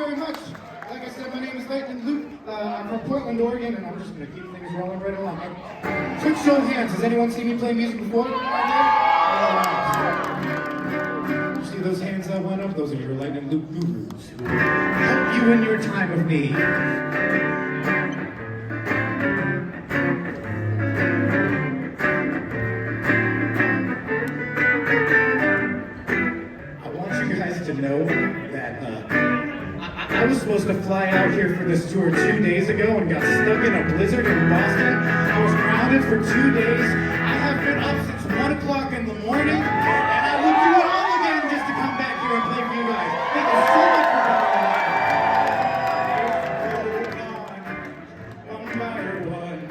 very much. Like I said, my name is Lightnin Luke. I'm from Portland, Oregon, and I'm just going to keep things rolling right along. Quick show of hands. Has anyone seen me play music before? You see those hands that went up? Those are your Lightnin Luke gurus who help you in your time of need. To know that I was supposed to fly out here for this tour 2 days ago and got stuck in a blizzard in Boston. I was grounded for 2 days. I have been up since 1 o'clock in the morning, and I would do it all again just to come back here and play for you guys. Thank you so much for coming. One by one,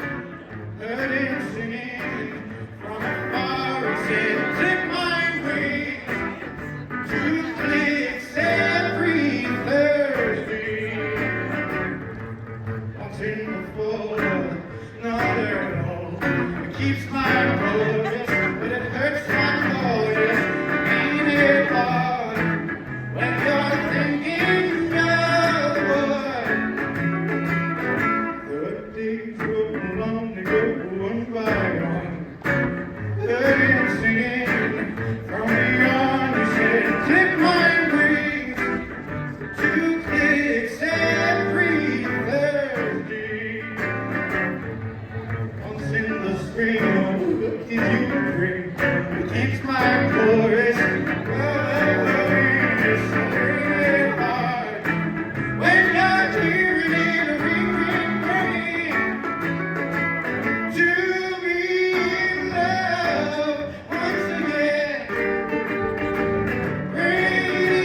heard him singing from afar. He said, "Take my wings to clicks every Thursday." Once in the fall, not at all. It keeps my progress, but it hurts my voice. Ain't it hard when you're thinking of what? The days roll along, they go one by one. Heard him singing from beyond. He said, "Click my wings, 2 clicks every Thursday." Once in the spring, oh, what did you bring? It keeps my chorus. It's really hard when you're hearing it ring, ring, ring. To be in love once again.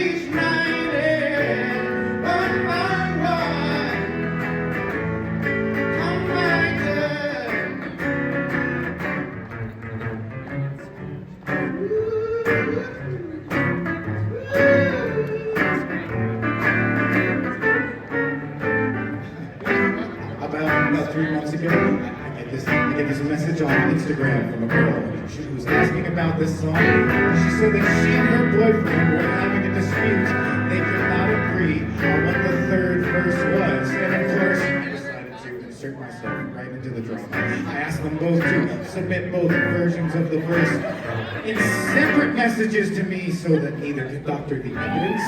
Each night and one by one, come my turn. About 3 months ago, I get this message on Instagram from a girl. She was asking about this song. She said that she and her boyfriend were having a dispute. They could not agree on what the third verse was. And of course, I decided to insert myself right into the drama. I asked them both to submit both versions of the verse in separate messages to me so that neither could doctor the evidence.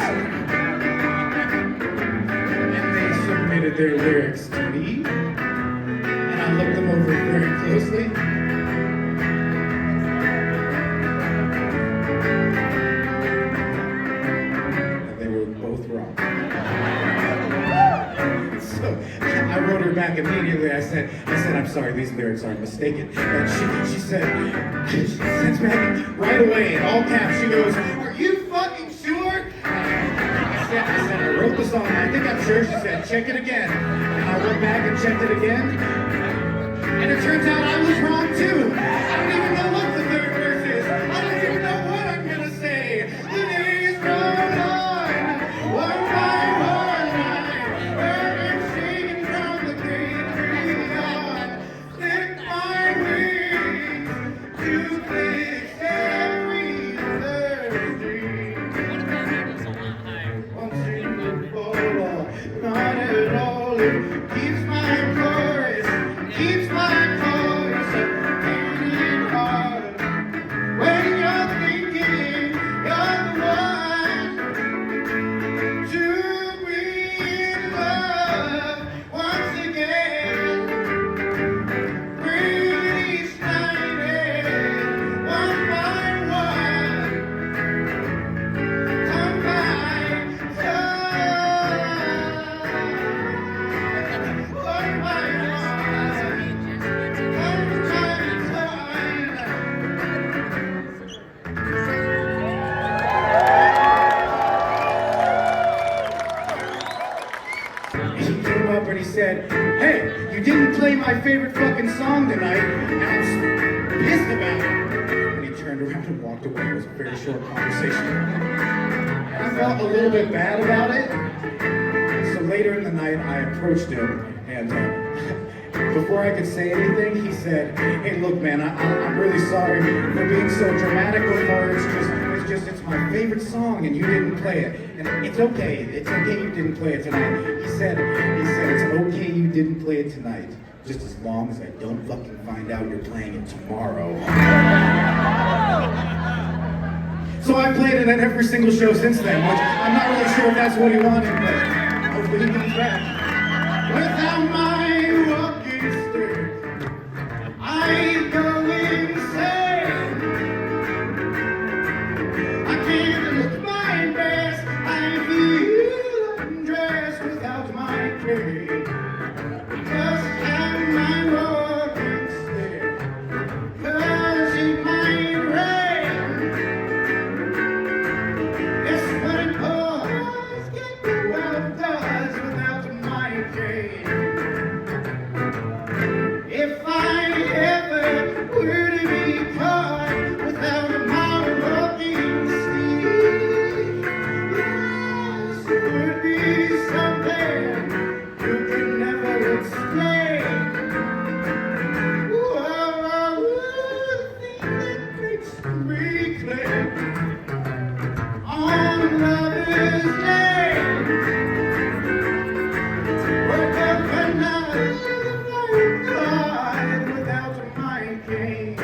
And they submitted their lyrics to me. And I looked them over very closely. And they were both wrong. So I wrote her back immediately. I said, "I'm sorry, these lyrics are mistaken." And she sends back right away in all caps. She goes, "Are you fucking sure?" I said, "I wrote the song. I think I'm sure." She said, "Check it again." And I went back and checked it again. And it turns out I was wrong too. I don't even know what the third verse is. I don't even know what I'm gonna say. The days roll on, one by one. I heard him singing from the great beyond. Click my wings, 2 clicks every Thursday. Once in the fall, not at all. It keeps my chorus, keeps my chorus, ain't it hard when you're thinking you're the one to be in love once again. Bring each night in one by one, come by one by He came up and he said, "Hey, you didn't play my favorite fucking song tonight, and I'm pissed about it." And he turned around and walked away. It was a very short conversation. I felt a little bit bad about it. So later in the night, I approached him, and before I could say anything, he said, "Hey, look, man, I'm really sorry for being so dramatic before. It's my favorite song, and you didn't play it. And it's okay you didn't play it tonight. He said, it's okay you didn't play it tonight, just as long as I don't fucking find out you're playing it tomorrow. So I played it at every single show since then, which I'm not really sure if that's what he wanted, but hopefully he comes back. Without my walking stick, I go insane. I can't look my best, I feel undressed without my cane. Just have my walking stick, 'cause it might rain. It's what it does, get me what it does without my cane. If I ever were to be caught without my walking stick, yes, it would be something you could never explain. Whoa, the thing that makes me claim on Lover's Lane. Woke up at night, I cried without my cane.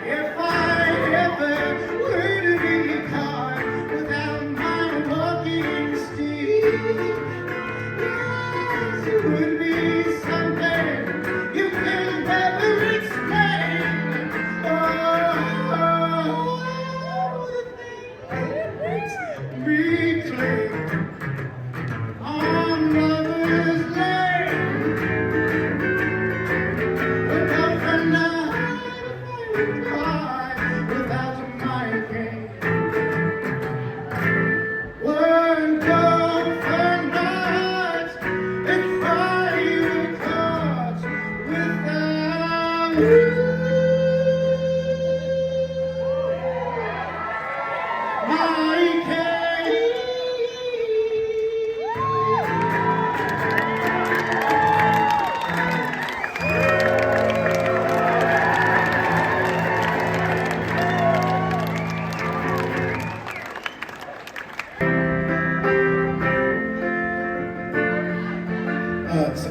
If I ever were to be caught without my walking stick, yes, it would be something you can never explain. Oh, the thing that makes me cling on Lover's Lane. Wake up at night, I cry without my cane. Won't go for nights if I were caught without my cane.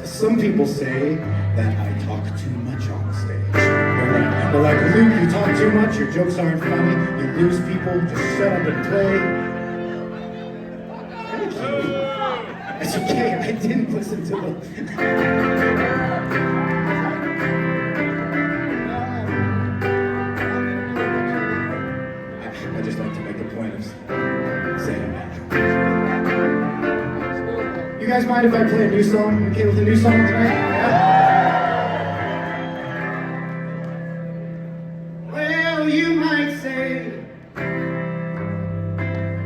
Some people say that I talk too much on stage. They're like, Luke, you talk too much, your jokes aren't funny, you lose people, just shut up and play. Thank you. It's okay, I didn't listen to them. I just like to make a point of saying that. You guys mind if I play a new song? Okay with a new song tonight? Yeah? Well, you might say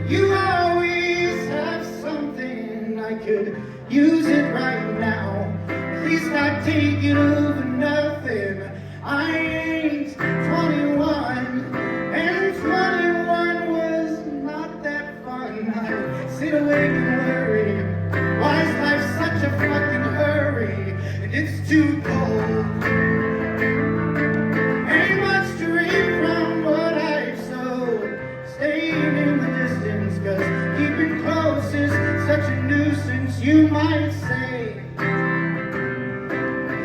you always have something. I could use it right now. Please not take it over nothing. I ain't 21, and 21 was not that fun. I sit awake and worry. Why is life such a fucking hurry? And it's too cold. Ain't much to read from what I've sowed. Staying in the distance, 'cause keeping close is such a nuisance, you might say.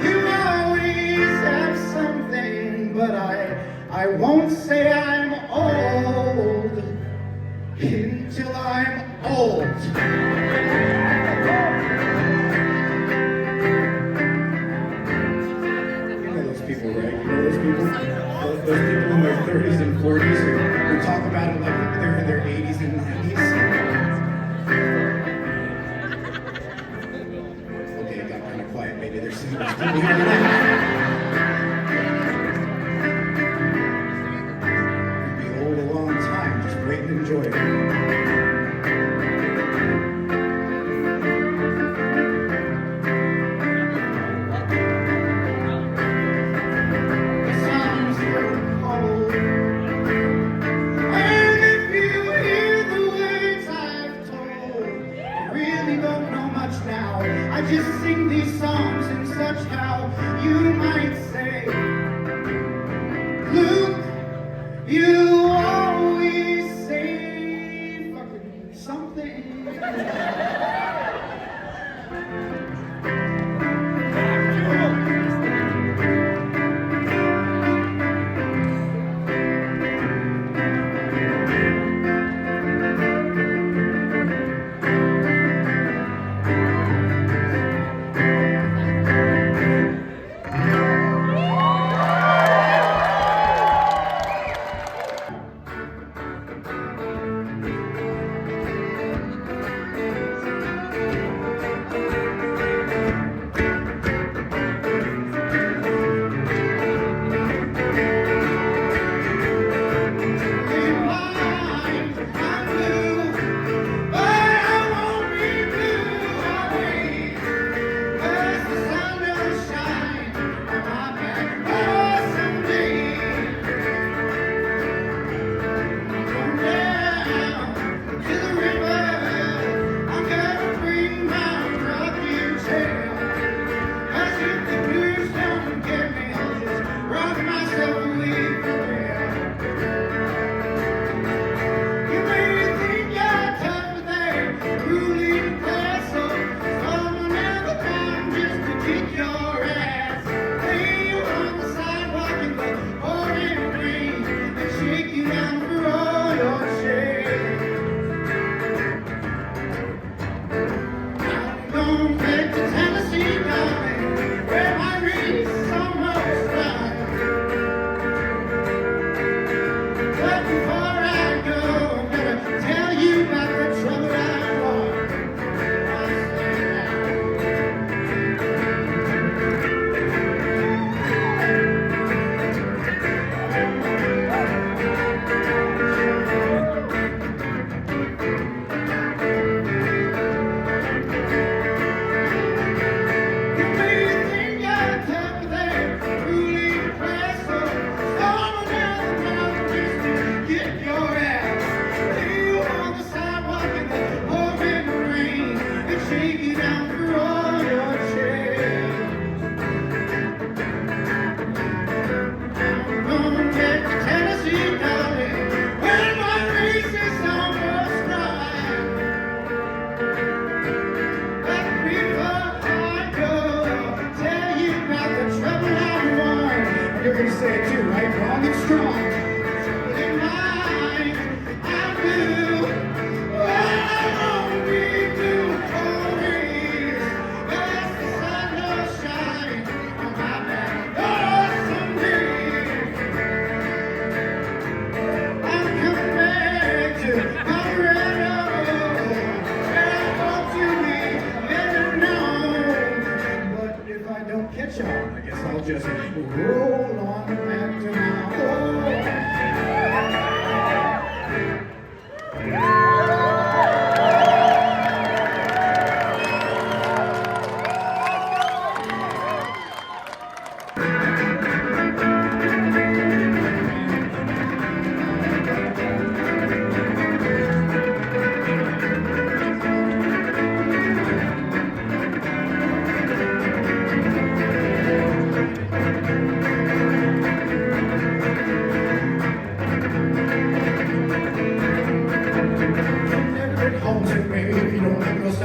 You always have something, but I won't say I'm old until I'm old. Those people in their 30s and 40s who talk about it like they're in their 80s and 90s. Okay, it got kind of quiet. Maybe there's some people here tonight. You'd be old a long time. Just wait and enjoy it.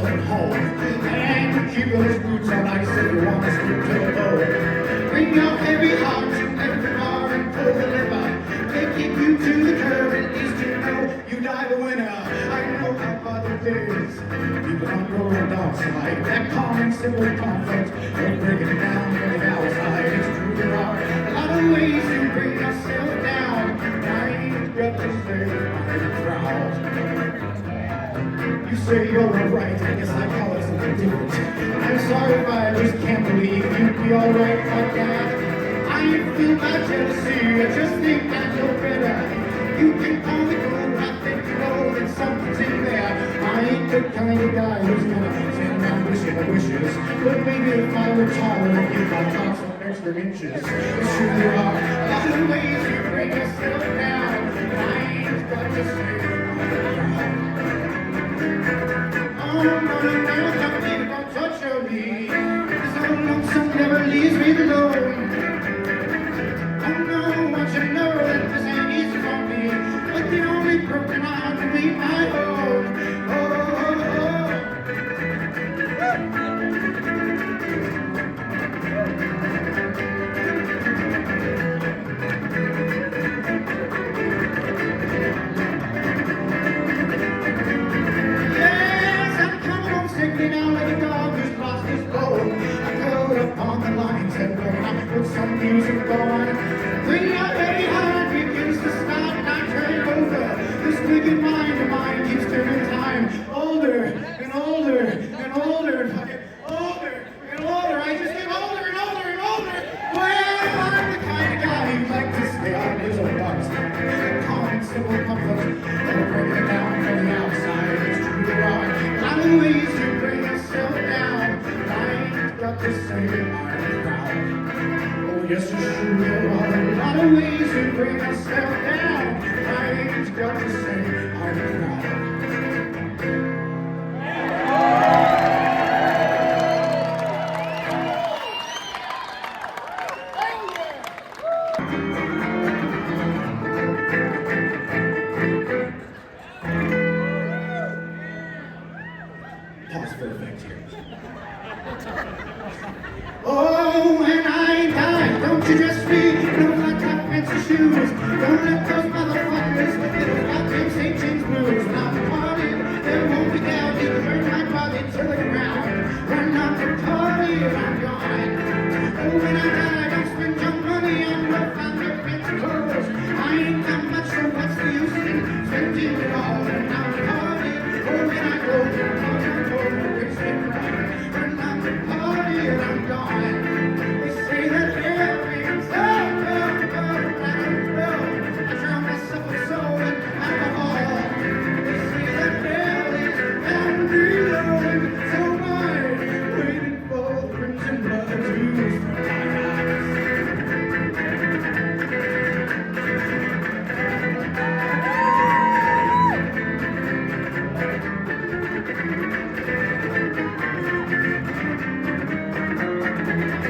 myself at home. And keep those boots on ice if you want to skip to the bowl. Bring your heavy heart to every bar and pull the lever. They keep you to the curb, at least you know you die the winner. I know how hard it is. People on your dark side, that calm and simple conflict, don't break it down from the outside. It's true there are a lot of ways to bring yourself down. I ain't got to say I'm proud. You say you're alright, I guess I call it something different. I'm sorry if I just can't believe you'd be alright like that. I ain't feel my jealousy, I just think I know better. You can call me cool, I think you know that something's in there. I ain't the kind of guy who's gonna stand around wishing my wishes. But maybe if I were taller, I'd give my top some extra inches. It's true there are a lot of ways you bring yourself down. I ain't got to say oh, no, don't need to touch on me. So lonesome never leaves me alone. Oh no, want you know that this ain't easy for me. But the only broken heart can be my own. Yes, I'm coming home sick now like a dog who's lost his bone. I curled up on the lines and when I put some music on. Bring out heavy heart begins to stop and I turn over. This wicked mind of mine keeps turning time older and older and older and fucking older and older. I just get older and older and older. Well, I'm the kind of guy who'd like to stay on his own box. Calm and simple comfort, don't bring it down from the outside. It's true there are a lot of ways to bring yourself down. I ain't got to say I'm proud. Yes, it's true, there are a lot of ways to bring yourself down. I ain't got to say I'm proud. Pause for effect here. Oh, and I die, don't you just feel, no like top fancy shoes. Don't let those motherfuckers get those goddamn St. James blues. When I'm partying, there won't be doubt, you burn my body to the ground. When I'm the party, I'm gone. Oh, when I die, don't spend your money on no fancy fancy clothes. I ain't got much, so what's the use in spending it all? When I'm the party, oh, when I go, it's the crowd. When I'm the party, I'm gone. They say that everything's I drown myself in soul and alcohol. They say that hell is bound reloading. So I'm waiting for the crimson blood to from my eyes.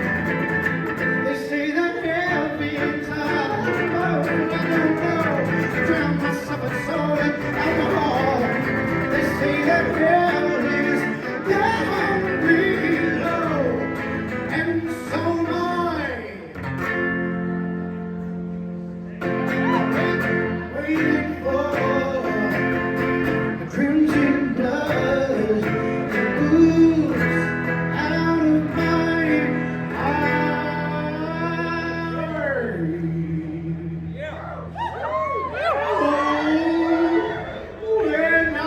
They say that everything's I don't know. Drown myself in soul and alcohol. They say that hell is down below, and so am I. Waiting for the crimson blood to ooze out of my eyes. Oh, when I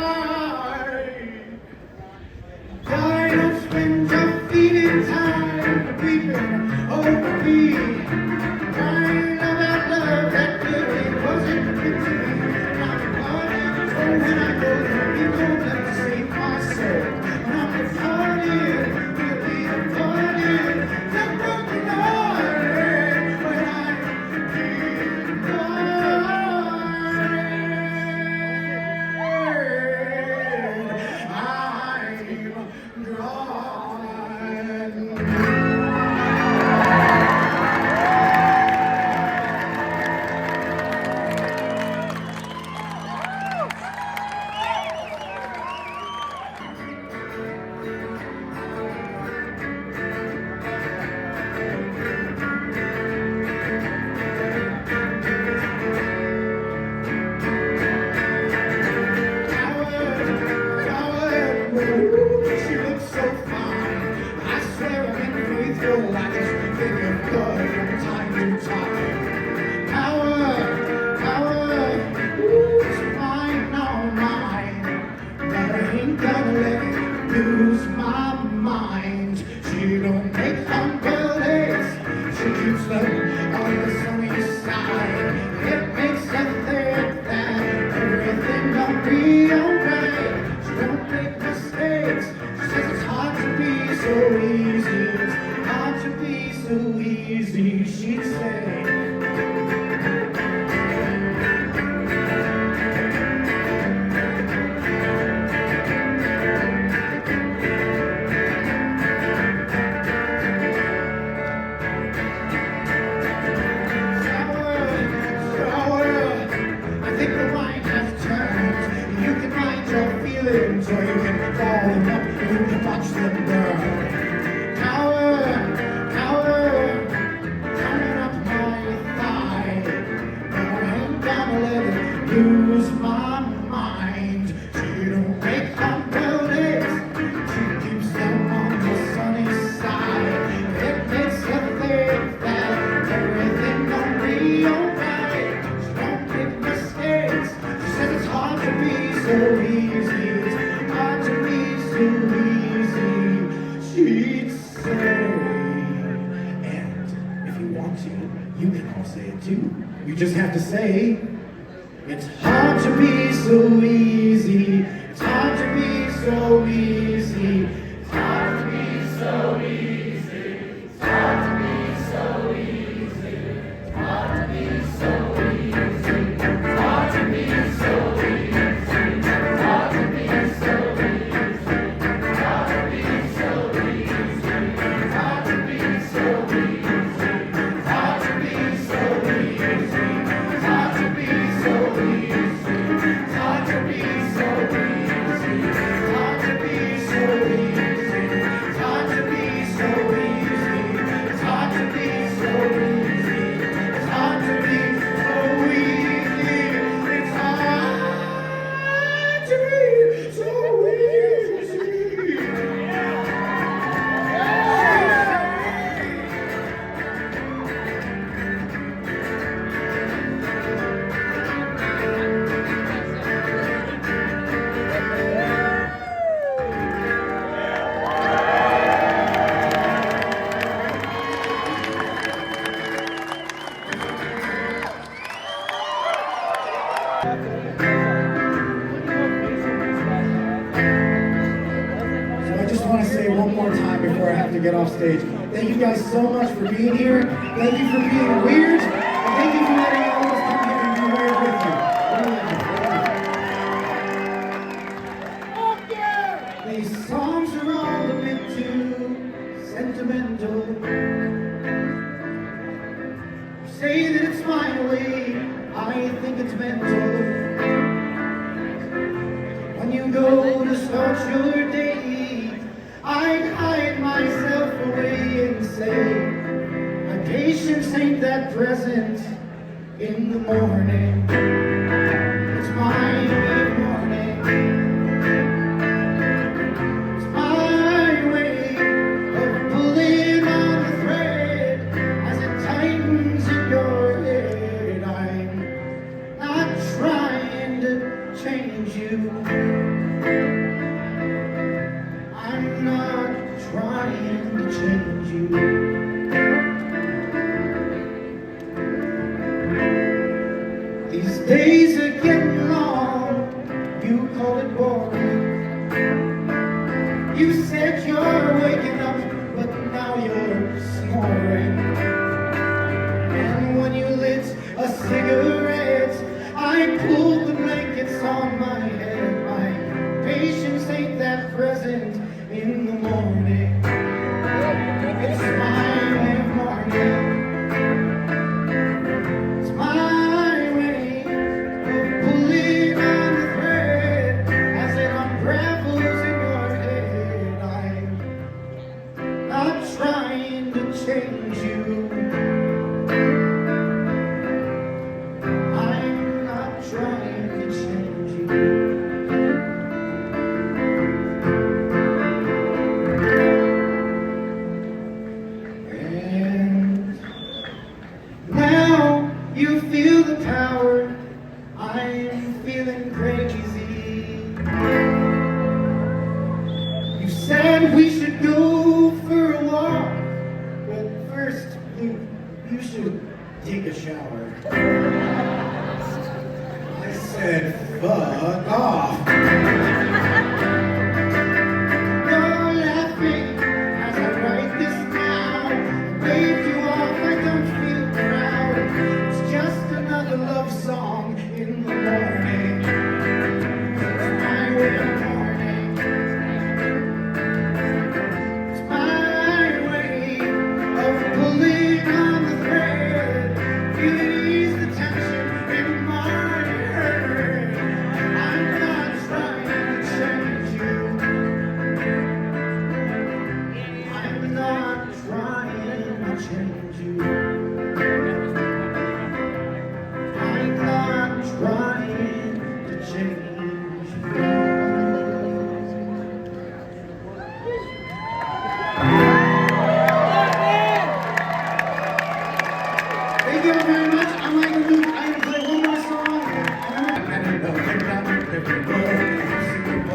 die, don't spend your feeding time weeping over me. Crying about love that really wasn't meant to be. I'm the party, oh, when I go there, you don't have to save my soul. I'm the party, we'll be the party, the broken hearted when I'm gone. flames, or you can call them up and you can watch them burn. Power, coming up my thigh. No, I ain't gonna let it lose my mind. She don't make umbrellas, she keeps them on the sunny side. It makes her think that everything gonna be alright. She don't make mistakes. She says it's hard to be so easy. It's hard to be so easy. She'd say, and if you want to, you can all say it too. You just have to say, it's hard to be so easy. It's hard to be so easy. It's hard to be so easy. It's hard to be so easy. It's hard to be so easy. It's hard to be so easy. It's hard to be so easy. It's hard to be so easy. It's hard to be so easy. It's hard to be so easy. It's hard to be so easy. It's hard to be so easy. It's hard to be so easy. It's hard to be so easy. It's hard to be so easy. It's hard to be so easy. It's hard to be so easy. So I just want to say one more time before I have to get off stage, thank you guys so much for being here. Thank you for being weird. And thank you for letting all of us come here and be weird with you. These songs are all a bit too sentimental. Say that it's my way, I think it's mental. When you go to start your day, I hide myself away and say, my patience ain't that present in the morning. It's my way of morning. It's my way of pulling on the thread as it tightens in your head. I'm not trying to change you. I'm not trying to change you. These days are getting long, you call it boring. You said you're waking up, but now you're snoring. And when you lit a cigarette, I pulled the blankets on my head. My patience ain't that present in the morning. It's my way of morning. It's my way of pulling on the thread as it unravels in your head.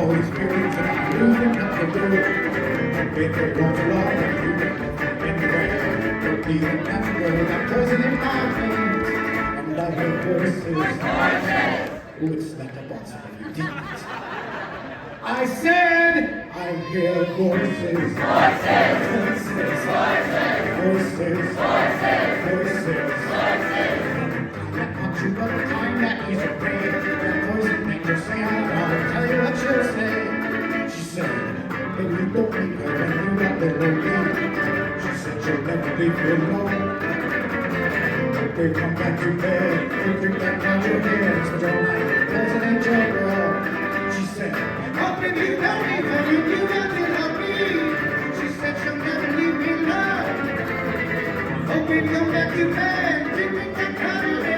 all these periods and I'm moving up the road. Wait for it won't allow you in the rain. Don't be the number that poison in my veins. And I hear voices. Ooh, it's like a box of you demons. I said, I hear voices. Voices. Voices. Voices. Voices. Voices. You but the time that he's afraid. That poison make her say, I'll tell you what she'll say. She said, baby, you don't need her when you got little baby. She said, you'll never leave her alone. They come back to bed, you drink that down your head. It's your night, there's an angel girl. She said, oh baby, you don't need her, you got to love me. She said, she'll never leave me alone. Oh baby, come back to bed, drink that down your head.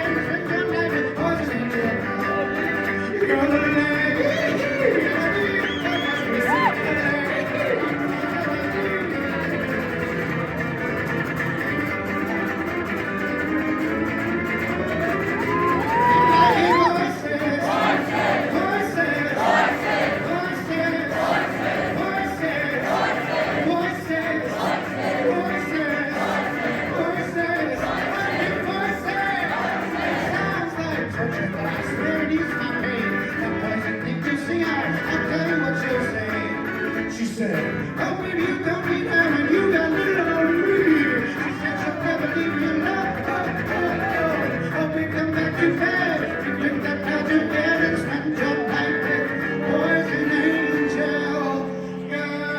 She said, oh baby, you don't need her and you got little on me. She said she'll never leave me alone. Oh baby, come back to bed. You drink that down to bed and spend your night with poison angel girl.